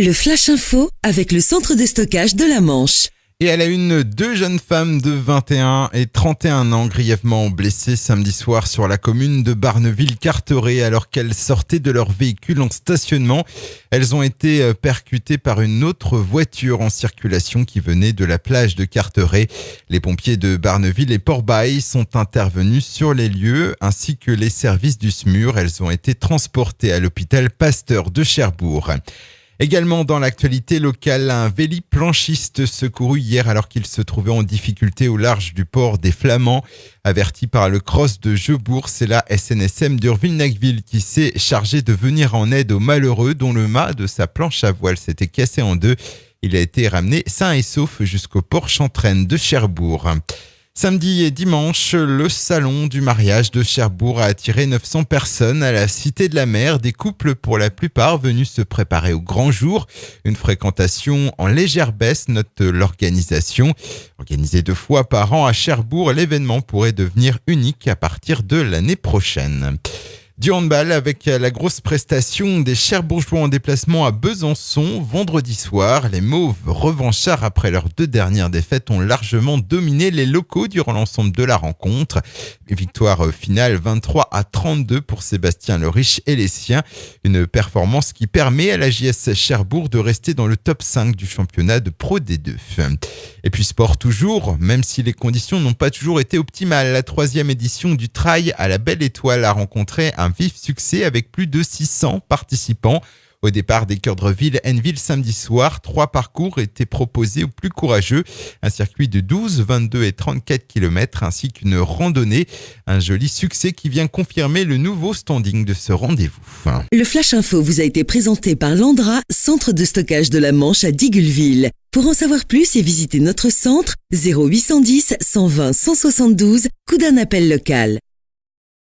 Le Flash Info avec le centre de stockage de la Manche. Et à la une, deux jeunes femmes de 21 et 31 ans grièvement blessées samedi soir sur la commune de Barneville-Carteret alors qu'elles sortaient de leur véhicule en stationnement. Elles ont été percutées par une autre voiture en circulation qui venait de la plage de Carteret. Les pompiers de Barneville et Port-Bail sont intervenus sur les lieux ainsi que les services du SMUR. Elles ont été transportées à l'hôpital Pasteur de Cherbourg. Également dans l'actualité locale, un véliplanchiste secouru hier alors qu'il se trouvait en difficulté au large du port des Flamands. Averti par le cross de Jeubourg, c'est la SNSM d'Urville-Nacqueville qui s'est chargée de venir en aide aux malheureux dont le mât de sa planche à voile s'était cassé en deux. Il a été ramené sain et sauf jusqu'au port Chantraine de Cherbourg. Samedi et dimanche, le salon du mariage de Cherbourg a attiré 900 personnes à la Cité de la Mer, des couples pour la plupart venus se préparer au grand jour. Une fréquentation en légère baisse, note l'organisation. Organisé 2 fois par an à Cherbourg, l'événement pourrait devenir unique à partir de l'année prochaine. Du handball avec la grosse prestation des Cherbourgeois en déplacement à Besançon vendredi soir. Les Mauves revanchards après leurs 2 dernières défaites ont largement dominé les locaux durant l'ensemble de la rencontre. Victoire finale 23-32 pour Sébastien Leriche et les siens. Une performance qui permet à la JS Cherbourg de rester dans le top 5 du championnat de Pro D2. Et puis sport toujours, même si les conditions n'ont pas toujours été optimales. La 3e édition du Trail à la Belle Étoile a rencontré un vif succès avec plus de 600 participants. Au départ des cœurs de ville Henneville samedi soir, 3 parcours étaient proposés aux plus courageux. Un circuit de 12, 22 et 34 km ainsi qu'une randonnée. Un joli succès qui vient confirmer le nouveau standing de ce rendez-vous. Le Flash Info vous a été présenté par Landra, centre de stockage de la Manche à Digueulville. Pour en savoir plus et visiter notre centre, 0810 120 172, coup d'un appel local.